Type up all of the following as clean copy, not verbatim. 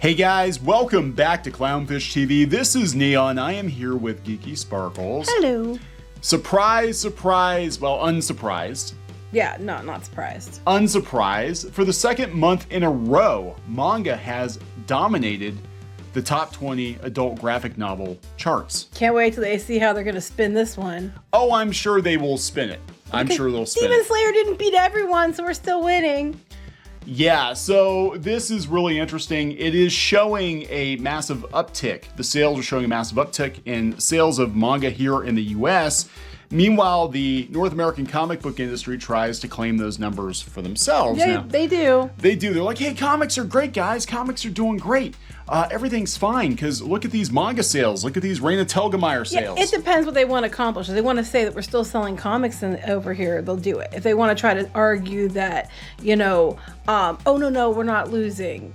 Hey guys, welcome back to Clownfish TV. This is Neon. I am here with Geeky Sparkles. Hello. Surprise, surprise, well, unsurprised. Yeah, no, not surprised. Unsurprised. For the second month in a row, manga has dominated the top 20 adult graphic novel charts. Can't wait till they see how they're gonna spin this one. Oh, I'm sure they will spin it. I'm sure they'll spin Demon it. Slayer didn't beat everyone, so we're still winning. Yeah, so this is really interesting. It is showing a massive uptick. The sales are showing a massive uptick in sales of manga here in the US. Meanwhile, the North American comic book industry tries to claim those numbers for themselves. Yeah, they do. They do. They're like, hey, comics are great, guys. Comics are doing great. Everything's fine because look at these manga sales. Look at these Raina Telgemeier sales. Yeah, it depends what they want to accomplish. If they want to say that we're still selling comics over here, they'll do it. If they want to try to argue that, oh, no, we're not losing.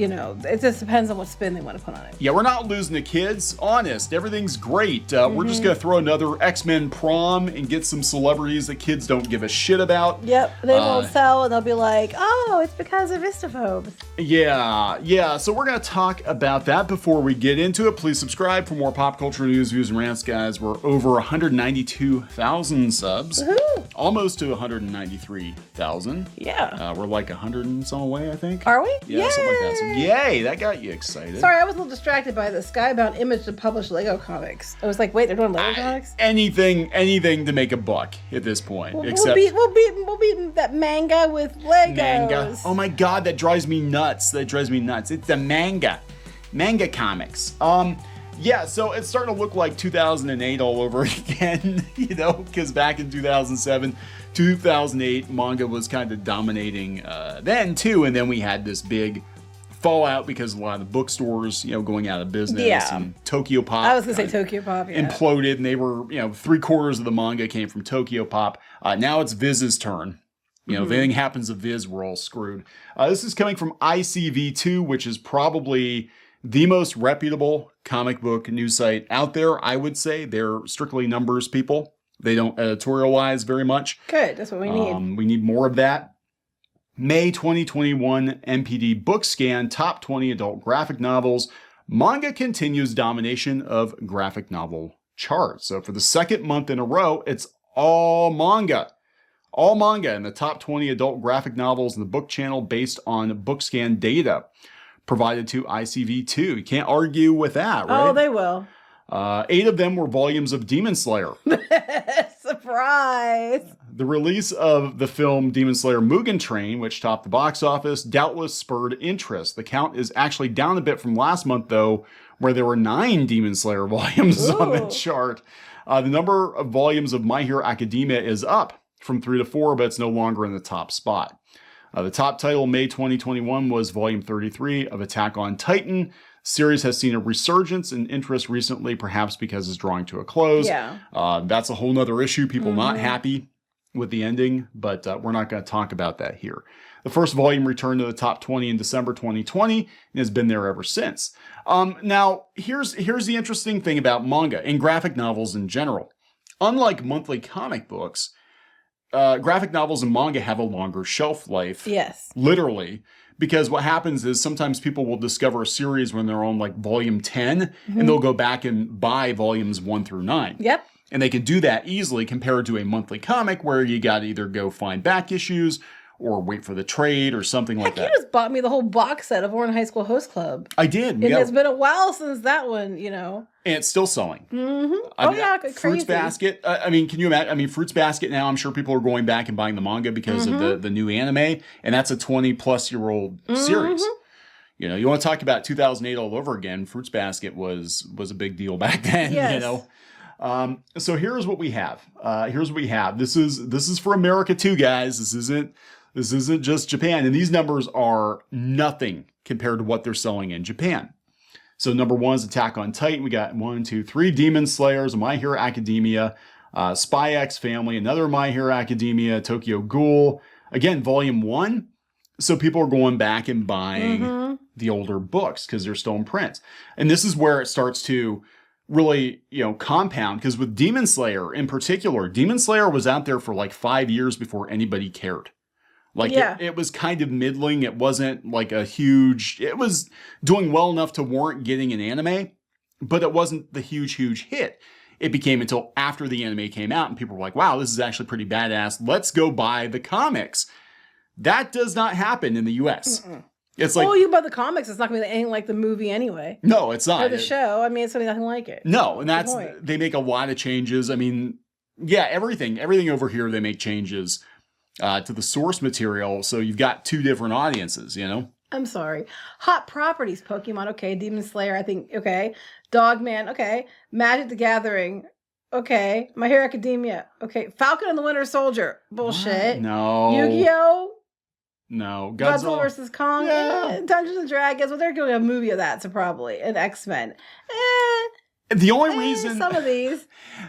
It just depends on what spin they want to put on it. Yeah, we're not losing the kids. Honest, everything's great. We're just going to throw another X-Men prom and get some celebrities that kids don't give a shit about. Yep, they won't sell and they'll be like, oh, it's because of Vistaphobes. Yeah. So we're going to talk about that before we get into it. Please subscribe for more pop culture news, views, and rants, guys. We're over 192,000 subs. Woohoo! Almost to 193,000. Yeah. We're like 100 and some away, I think. Are we? Yeah, something like that. So, yay, that got you excited. Sorry, I was a little distracted by the Skybound image to publish Lego comics. I was like, wait, they're doing Lego comics? Anything to make a buck at this point. We'll except beat that manga with Legos. manga. Oh my god, that drives me nuts. It's the manga comics. Yeah, so it's starting to look like 2008 all over again, because back in 2007, 2008, manga was kind of dominating then too, and then we had this big fallout because a lot of the bookstores, going out of business. Yeah. And Tokyo Pop. I was going to say Tokyo Pop, yeah. Imploded, and they were, 3/4 of the manga came from Tokyo Pop. Now it's Viz's turn. If anything happens to Viz, we're all screwed. This is coming from ICV2, which is probably the most reputable comic book news site out there, I would say. They're strictly numbers people. They don't editorialize very much. Good, that's what we need. We need more of that. May 2021 MPD Book Scan, Top 20 Adult Graphic Novels. Manga continues domination of graphic novel charts. So for the second month in a row, it's all manga. All manga in the top 20 adult graphic novels in the book channel based on BookScan data provided to ICV2. You can't argue with that, right? Oh, they will. 8 of them were volumes of Demon Slayer. Surprise! The release of the film Demon Slayer Mugen Train, which topped the box office, doubtless spurred interest. The count is actually down a bit from last month, though, where there were 9 Demon Slayer volumes on the chart. The number of volumes of My Hero Academia is up from 3 to 4, but it's no longer in the top spot. The top title in May 2021 was Volume 33 of Attack on Titan. Series has seen a resurgence in interest recently, perhaps because it's drawing to a close. Yeah. That's a whole nother issue. People not happy with the ending, but we're not going to talk about that here. The first volume returned to the top 20 in December 2020 and has been there ever since. Now, here's the interesting thing about manga and graphic novels in general. Unlike monthly comic books, graphic novels and manga have a longer shelf life. Yes. Literally. Because what happens is sometimes people will discover a series when they're on like volume 10 and they'll go back and buy volumes 1 through 9. Yep. And they can do that easily compared to a monthly comic where you got to either go find back issues or wait for the trade or something like that. You just bought me the whole box set of Warren High School Host Club. I did. And it's been a while since that one, And it's still selling. Crazy. Fruits Basket. Can you imagine? Fruits Basket now, I'm sure people are going back and buying the manga because of the new anime. And that's a 20-plus-year-old series. You want to talk about 2008 all over again. Fruits Basket was a big deal back then, Yes. So here's what we have. This is for America too, guys. This isn't just Japan. And these numbers are nothing compared to what they're selling in Japan. So number 1 is Attack on Titan. We got 1, 2, 3 Demon Slayers, My Hero Academia, Spy X Family, another My Hero Academia, Tokyo Ghoul. Again, volume 1. So people are going back and buying the older books because they're still in print. And this is where it starts to really, compound. Because with Demon Slayer in particular, Demon Slayer was out there for like 5 years before anybody cared. Like Yeah. it was kind of middling. It wasn't like a huge, it was doing well enough to warrant getting an anime, but it wasn't the huge hit. It became until after the anime came out and people were like, wow, this is actually pretty badass. Let's go buy the comics. That does not happen in the US. It's like, Oh, you buy the comics. It's not going to be anything like the movie anyway. no, it's not. Or the show. I mean, it's going to be nothing like it. No, and that's, point. they make a lot of changes. I mean, yeah, everything over here, they make changes to the source material. So you've got two different audiences, you know? I'm sorry. Hot properties, Pokemon, okay. Demon Slayer, I think, okay. Dogman, okay. Magic the Gathering, okay. My Hero Academia, okay. Falcon and the Winter Soldier, bullshit. What? No. Yu-Gi-Oh! No. Godzilla vs. Kong, Yeah. Dungeons and Dragons. Well, they're doing a movie of that, so probably. And X-Men. The only reason, some of these.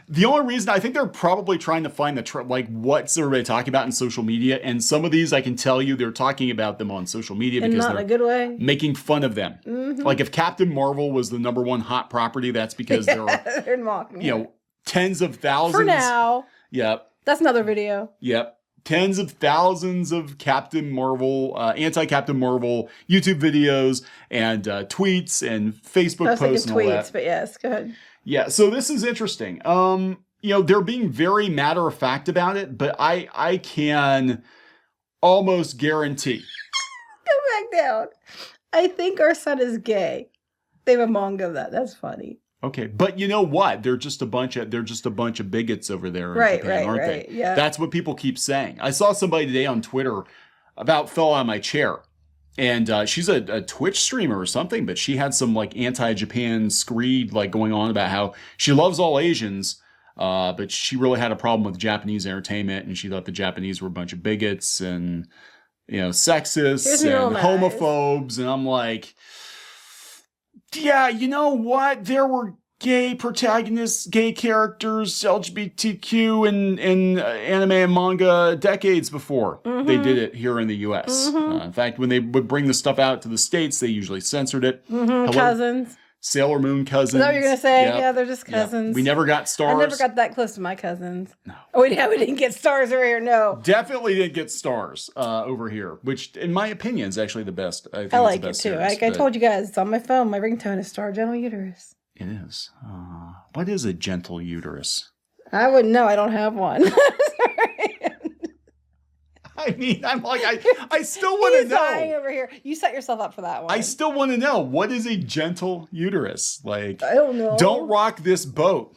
the only reason I think they're probably trying to find the like what's everybody talking about in social media, and some of these I can tell you they're talking about them on social media And because not in they're a good way. making fun of them. Mm-hmm. Like if Captain Marvel was the #1 hot property, that's because there are They're mocking you it. know tens of thousands. For now. Yep. That's another video. Yep. Tens of thousands of Captain Marvel, anti-Captain Marvel YouTube videos and tweets and Facebook I was thinking posts and all tweets, that. but yes, go ahead. Yeah, so this is interesting. You know, they're being very matter of fact about it, but I can almost guarantee. Go back down. I think our son is gay. They have a manga of that. That's funny. Okay, but you know what? They're just a bunch of bigots over there in Right, Japan, aren't right. they? Yeah. That's what people keep saying. I saw somebody today on Twitter about fell out of my chair. And she's a Twitch streamer or something, but she had some like anti-Japan screed like going on about how she loves all Asians, but she really had a problem with Japanese entertainment, and she thought the Japanese were a bunch of bigots and sexists Here's your and own homophobes. And I'm like, yeah, you know what? There were gay protagonists, gay characters, LGBTQ in anime and manga decades before they did it here in the U.S. In fact, when they would bring the stuff out to the States, they usually censored it. Hello, Cousins. Sailor Moon cousins. Is that what you're going to say? Yep. Yeah, they're just Yep. cousins. We never got I stars. never got that close to my cousins. No. Oh, yeah, we didn't get stars over here, no. Definitely didn't get stars over here, which in my opinion is actually the best. I think I it's like the it best too. series, I but told you guys, it's on my phone. My ringtone is Star General Uterus. it is. What is a gentle uterus? I wouldn't know. I don't have one. Sorry. I mean, I'm like, I still want to He's dying know. over here. You set yourself up for that one. I still want to know, what is a gentle uterus? Like, I don't know. don't rock this boat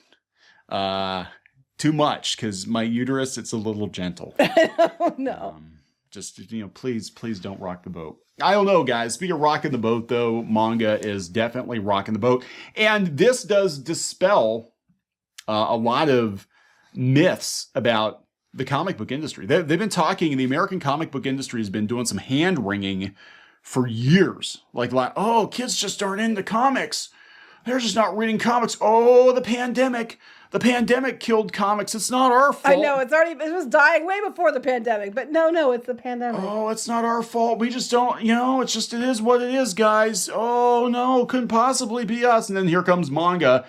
too much, because my uterus, it's a little gentle. I don't know. Just, please don't rock the boat. I don't know, guys. Speaking of rocking the boat, though, manga is definitely rocking the boat. And this does dispel a lot of myths about the comic book industry. They've been talking, the American comic book industry has been doing some hand-wringing for years. Like, oh, kids just aren't into comics. They're just not reading comics. Oh, the pandemic. The pandemic killed comics. It's not our fault. I know, it was dying way before the pandemic, but no, it's the pandemic. Oh, it's not our fault. We just don't, it is what it is, guys. Oh, no, couldn't possibly be us. And then here comes manga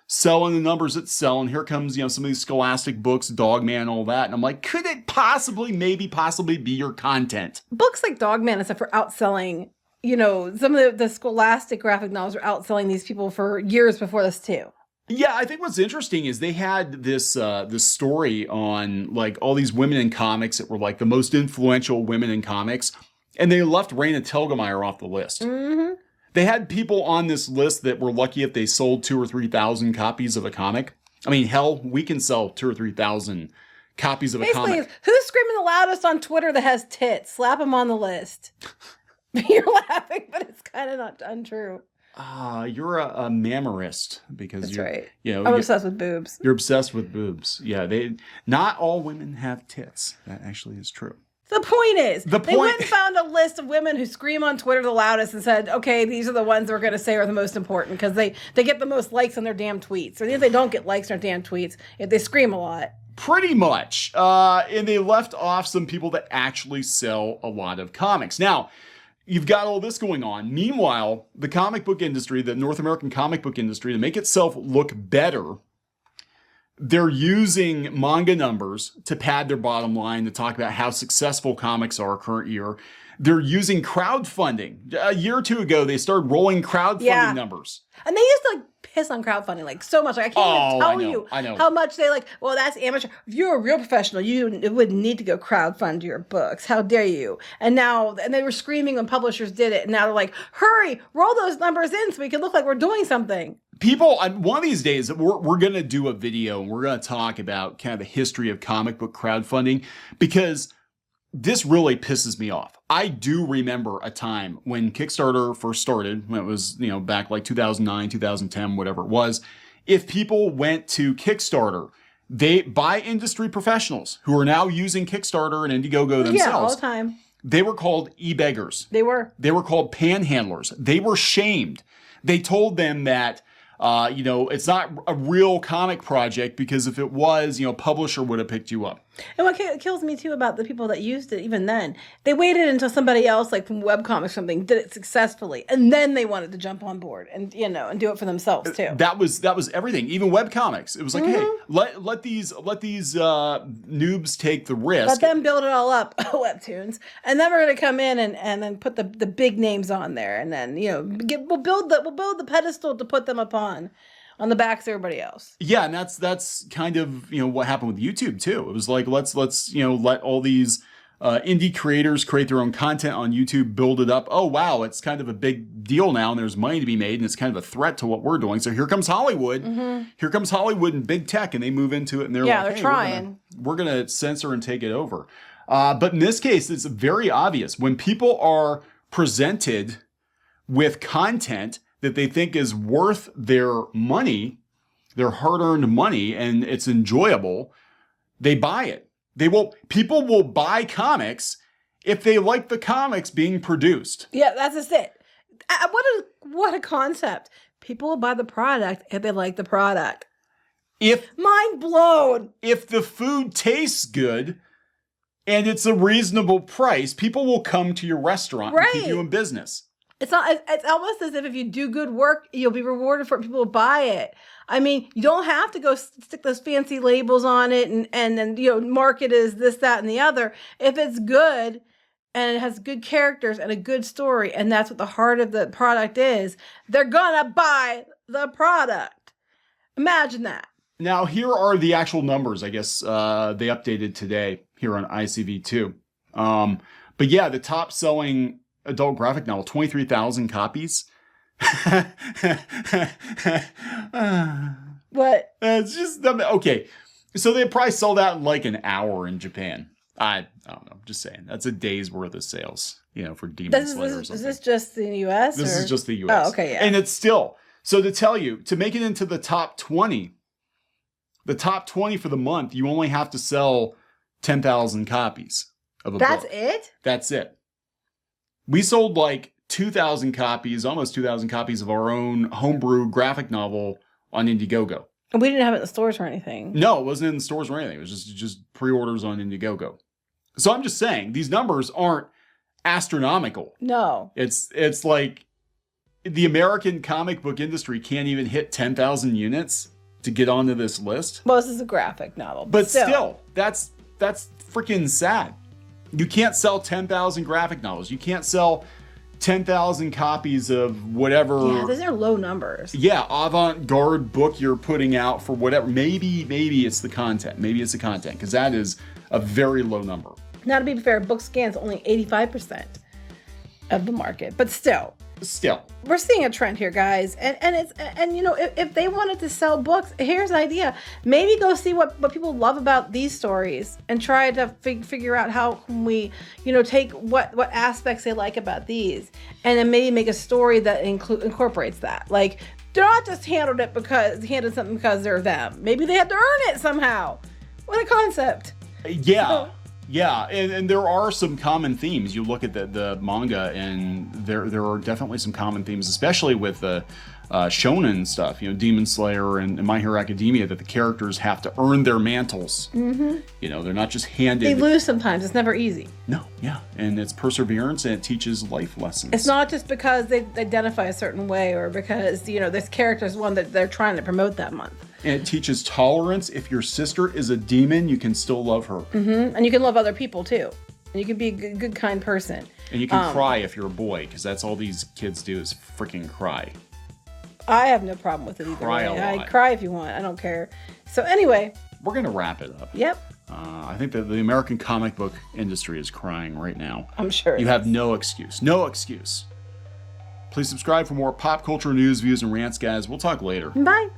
selling the numbers it's selling. Here comes, some of these scholastic books, Dogman, all that. And I'm like, could it possibly be your content? Books like Dogman and stuff are outselling, some of the scholastic graphic novels are outselling these people for years before this too. Yeah, I think what's interesting is they had this story on like all these women in comics that were like the most influential women in comics, and they left Raina Telgemeier off the list. Mm-hmm. They had people on this list that were lucky if they sold 2,000 or 3,000 copies of a comic. I mean, hell, we can sell 2,000 or 3,000 copies of a comic. Who's screaming the loudest on Twitter that has tits? Slap them on the list. You're laughing, but it's kind of not untrue. You're a mammorist because That's you're right. I'm obsessed with boobs. You're obsessed with boobs. Yeah, not all women have tits. That actually is true. The point is, they went and found a list of women who scream on Twitter the loudest and said, okay, these are the ones we're going to say are the most important because they get the most likes on their damn tweets. Or if they don't get likes on their damn tweets, if they scream a lot. Pretty much. And they left off some people that actually sell a lot of comics. Now, you've got all this going on. Meanwhile, the comic book industry, the North American comic book industry, to make itself look better, they're using manga numbers to pad their bottom line, to talk about how successful comics are current year. They're using crowdfunding. A year or two ago, they started rolling crowdfunding numbers. And they used to piss on crowdfunding like so much. Like, I can't even tell you how much they well, that's amateur. If you're a real professional, you wouldn't need to go crowdfund your books. How dare you? And they were screaming when publishers did it. And now they're like, hurry, roll those numbers in so we can look like we're doing something. People, one of these days, we're going to do a video and we're going to talk about kind of the history of comic book crowdfunding, because this really pisses me off. I do remember a time when Kickstarter first started, when it was, back like 2009, 2010, whatever it was. If people went to Kickstarter, by industry professionals who are now using Kickstarter and Indiegogo themselves. Yeah, all the time. They were called e-beggars. They were called panhandlers. They were shamed. They told them that, it's not a real comic project, because if it was, publisher would have picked you up. And what kills me too about the people that used it, even then, they waited until somebody else, like from webcomics or something, did it successfully, and then they wanted to jump on board and and do it for themselves too. That was everything. Even webcomics, it was like, hey, let these noobs take the risk. Let them build it all up, webtoons, and then we're going to come in and then put the big names on there, and then we'll build the pedestal to put them upon. On the backs of everybody else. Yeah, and that's kind of what happened with YouTube too. It was like let's let all these indie creators create their own content on YouTube, build it up. Oh wow, it's kind of a big deal now, and there's money to be made, and it's kind of a threat to what we're doing. So here comes Hollywood. Here comes Hollywood and big tech, and they move into it, and they're they're trying. We're gonna censor and take it over. But in this case, it's very obvious when people are presented with content that they think is worth their money, their hard-earned money, and it's enjoyable, they buy it. People will buy comics if they like the comics being produced. Yeah, that's just it. What a concept. People will buy the product if they like the product. Mind blown. If the food tastes good and it's a reasonable price, people will come to your restaurant and keep you in business. It's almost as if you do good work, you'll be rewarded for it. People will buy it. I mean, you don't have to go stick those fancy labels on it and then, mark it as this, that, and the other. If it's good and it has good characters and a good story, and that's what the heart of the product is, they're gonna buy the product. Imagine that. Now, here are the actual numbers, I guess, they updated today here on ICV2. But yeah, the top selling adult graphic novel, 23,000 copies. What? It's just, okay. So they probably sold out in like an hour in Japan. I don't know. Just saying. That's a day's worth of sales, for Demon Slayer or something. Is this just the U.S.? This is just the U.S. Oh, okay, yeah. And it's still, so to make it into the top 20 for the month, you only have to sell 10,000 copies of a book. That's it? That's it. We sold like 2,000 copies, almost 2,000 copies of our own homebrew graphic novel on Indiegogo. And we didn't have it in the stores or anything. No, it wasn't in the stores or anything. It was just pre-orders on Indiegogo. So I'm just saying, these numbers aren't astronomical. No. It's like the American comic book industry can't even hit 10,000 units to get onto this list. Well, this is a graphic novel. But still, that's freaking sad. You can't sell 10,000 graphic novels. You can't sell 10,000 copies of whatever. Yeah, those are low numbers. Yeah, avant-garde book you're putting out for whatever. Maybe it's the content. Because that is a very low number. Now, to be fair, book scans only 85% of the market, but still, we're seeing a trend here, guys. And if they wanted to sell books, here's an idea. Maybe go see what people love about these stories and try to figure out how can we, take what aspects they like about these, and then maybe make a story that incorporates that. Like, they're not just handled something because they're them. Maybe they had to earn it somehow. What a concept. Yeah. Yeah, and there are some common themes. You look at the manga, and there are definitely some common themes, especially with the shonen stuff, Demon Slayer and My Hero Academia, that the characters have to earn their mantles. They're not just handed. They lose sometimes. It's never easy. No, yeah. And it's perseverance, and it teaches life lessons. It's not just because they identify a certain way or because, this character is one that they're trying to promote that month. And it teaches tolerance. If your sister is a demon, you can still love her. And you can love other people, too. And you can be a good, kind person. And you can cry if you're a boy, because that's all these kids do is freaking cry. I have no problem with it either Cry way. a lot. I cry if you want. I don't care. So anyway. We're going to wrap it up. Yep. I think that the American comic book industry is crying right now. I'm sure. You have no excuse. No excuse. Please subscribe for more pop culture news, views, and rants, guys. We'll talk later. Bye.